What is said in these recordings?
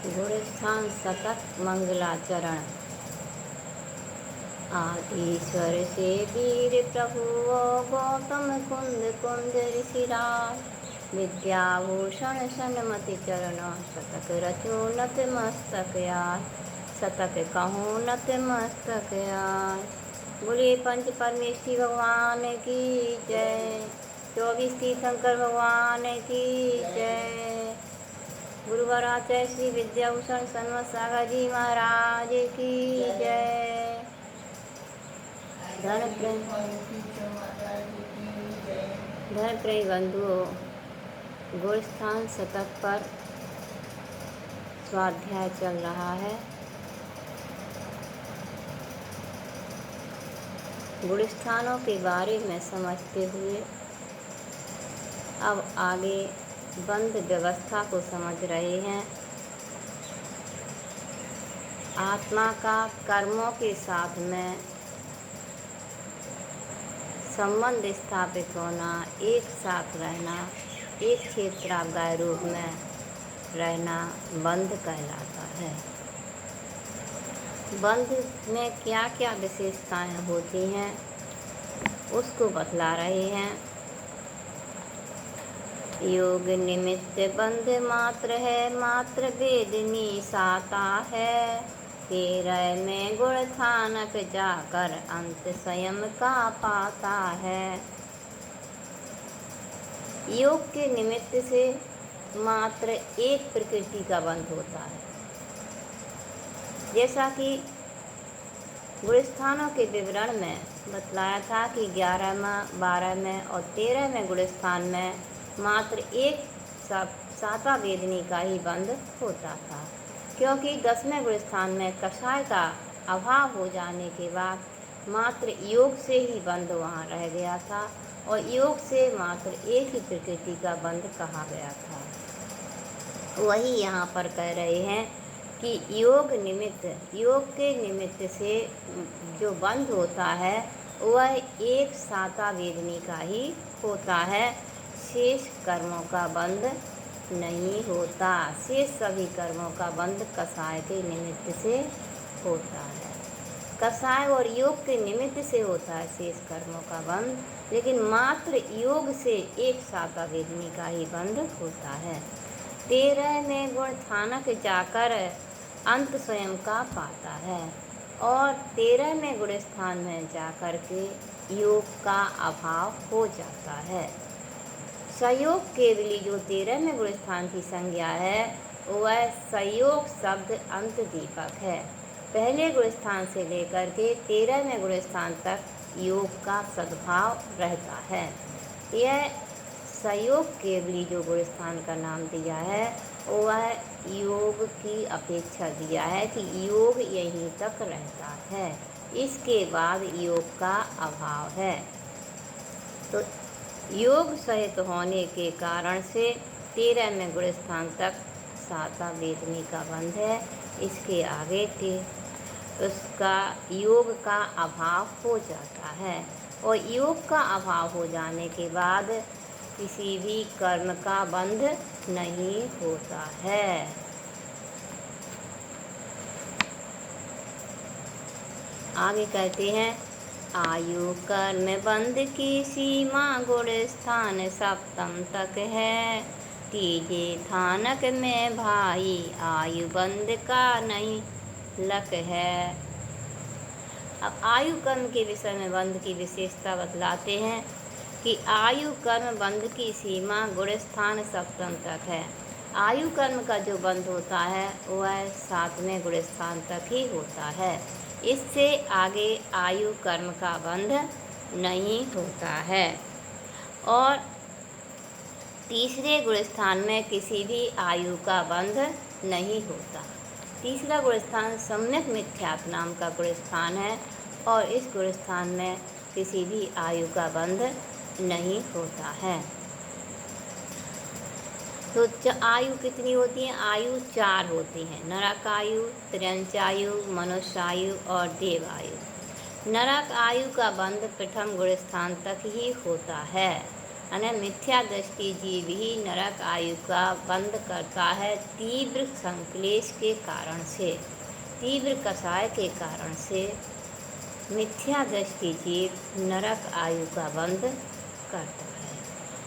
गुणस्थान सतत मंगलाचरण। आदिश्वर से वीर प्रभु गौतम कुंद कुंद ऋषिराज। विद्याभूषण सन्मति चरण शतक रचो नत मस्तक आय। शतक कहूँ नत मस्तक आय। बोले पंच परमेश्वरी भगवान की जय। 24 तीर्थंकर भगवान की जय। गुरुवराचार्य श्री विद्याभूषण सन्मत सागर जी महाराज की जय। धन प्रेमी बंधुओं, गुणस्थान शतक पर स्वाध्याय चल रहा है। गुणस्थानों के बारे में समझते हुए अब आगे बंध व्यवस्था को समझ रहे हैं। आत्मा का कर्मों के साथ में संबंध स्थापित होना, एक साथ रहना, एक क्षेत्रागाय रूप में रहना बंध कहलाता है। बंध में क्या क्या विशेषताएं होती हैं उसको बतला रहे हैं। योग निमित्त बंध मात्र है, मात्र वेदनी साता है। तेरह में गुण थानक जाकर अंत स्वयं का पाता है। योग के निमित्त से मात्र एक प्रकृति का बंध होता है। जैसा कि गुणस्थानों के विवरण में बतलाया था कि 11 में, 12 में और 13 में गुणस्थान में मात्र एक साता वेदनी का ही बंध होता था, क्योंकि 10वें गुणस्थान में कषाय का अभाव हो जाने के बाद मात्र योग से ही बंध वहाँ रह गया था और योग से मात्र एक ही प्रकृति का बंध कहा गया था। वही यहाँ पर कह रहे हैं कि योग के निमित्त से जो बंध होता है वह एक साता वेदनी का ही होता है। शेष कर्मों का बंध नहीं होता। शेष सभी कर्मों का बंध कषाय के निमित्त से होता है। कषाय और योग के निमित्त से होता है शेष कर्मों का बंध, लेकिन मात्र योग से एक साता वेदनी का ही बंध होता है। 13 में गुण थानक जाकर अंत स्वयं का पाता है और 13 में गुण स्थान में जाकर के योग का अभाव हो जाता है। संयोग केवली जो 13 में गुण स्थान की संज्ञा है वह संयोग शब्द अंत दीपक है। पहले गुण स्थान से लेकर के 13 में गुण स्थान तक योग का सद्भाव रहता है। यह संयोग केवली जो गुण स्थान का नाम दिया है वह योग की अपेक्षा दिया है कि योग यहीं तक रहता है, इसके बाद योग का अभाव है। तो योग सहित होने के कारण से 13 में गुण स्थान तक साता वेदनी का बंध है। इसके आगे उसका योग का अभाव हो जाता है और योग का अभाव हो जाने के बाद किसी भी कर्म का बंध नहीं होता है। आगे कहते हैं, आयु कर्म बंध की सीमा गुण स्थान सप्तम तक है। तीजे थानक में भाई आयु बंध का नहीं लक है। अब आयु कर्म के विषय में बंध की विशेषता बतलाते हैं कि आयु कर्म बंध की सीमा गुण स्थान सप्तम तक है। आयु कर्म का जो बंध होता है वह 7वें गुण स्थान तक ही होता है। इससे आगे आयु कर्म का बंध नहीं होता है और तीसरे गुण स्थान में किसी भी आयु का बंध नहीं होता। तीसरा गुण स्थान सम्यक मिथ्यात्व नाम का गुण स्थान है और इस गुण स्थान में किसी भी आयु का बंध नहीं होता है। तो आयु कितनी होती है? आयु 4 होती हैं, नरक आयु, त्र्यंच आयु, मनुष्य आयु और देव आयु। नरक आयु का बंध प्रथम गुण स्थान तक ही होता है अने मिथ्या दृष्टि जीव ही नरक आयु का बंद करता है तीव्र संक्लेश के कारण से, तीव्र कषाय के कारण से मिथ्या दृष्टि जीव नरक आयु का बंद करता है।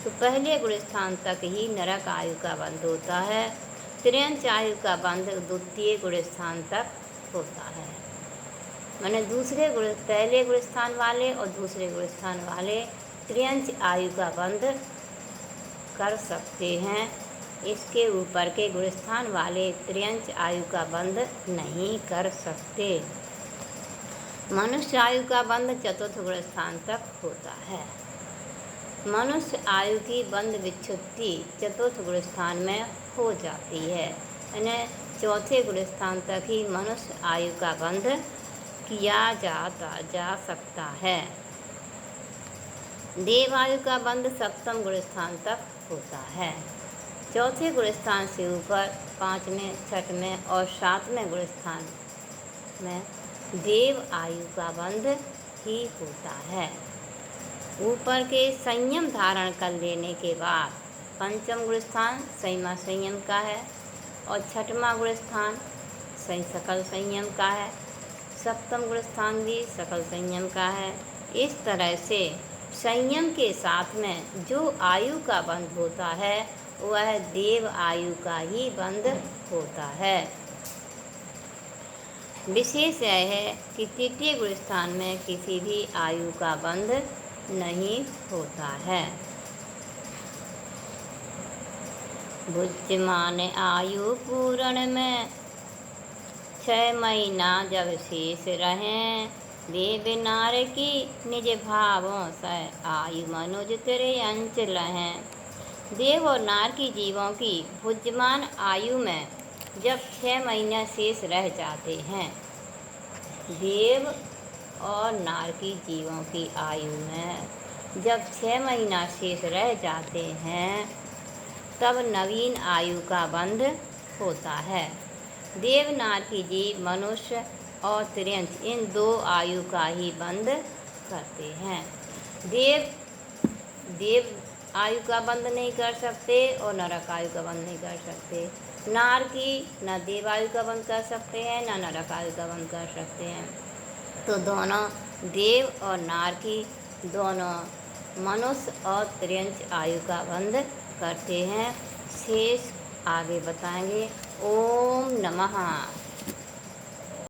तो पहले गुण स्थान तक ही नरक आयु का बंद होता है, त्रियंच आयु का बंद द्वितीय गुण स्थान तक होता है। माने पहले गुण स्थान वाले और दूसरे गुण स्थान वाले त्रियंच आयु का बंद कर सकते हैं, इसके ऊपर के गुण स्थान वाले त्रियंच आयु का बंद नहीं कर सकते। मनुष्य आयु का बंद चतुर्थ गुण स्थान तक होता है। मनुष्य आयु की बंद विच्छुत्ति चतुर्थ गुण स्थान में हो जाती है, यानी चौथे गुण स्थान तक ही मनुष्य आयु का बंद किया जा सकता है। देव आयु का बंद सप्तम गुण स्थान तक होता है। चौथे गुण स्थान से ऊपर पाँचवें, छठवें और सातवें गुण स्थान में देव आयु का बंद ही होता है। ऊपर के संयम धारण कर लेने के बाद पंचम गुण स्थान संयमा संयम का है और छठवां गुण स्थान सकल संयम का है, सप्तम गुण स्थान भी सकल संयम का है। इस तरह से संयम के साथ में जो आयु का बंद होता है वह देव आयु का ही बंद होता है। विशेष यह है कि तृतीय गुण स्थान में किसी भी आयु का बंद नहीं होता है। बुद्धिमान आयु पूर्ण में 6 महीना जब शेष रहें, देव नार की निज भावों से आयु मनुज तेरे अंच लहें। देव और नार की जीवों की बुद्धिमान आयु में जब 6 महीने शेष रह जाते हैं, देव और नार की जीवों की आयु में जब 6 महीना शेष रह जाते हैं, तब नवीन आयु का बंध होता है। देव नार की जीव मनुष्य और त्रियंच इन 2 आयु का ही बंध करते हैं। देव आयु का बंद नहीं कर सकते और नरक आयु का बंद नहीं कर सकते। नार की न देव आयु का बंद कर सकते हैं न नरक आयु का बंद कर सकते हैं। तो दोनों देव और नार की दोनों मनुष्य और त्रियंच आयु का बंद करते हैं। शेष आगे बताएंगे। ओम नमः।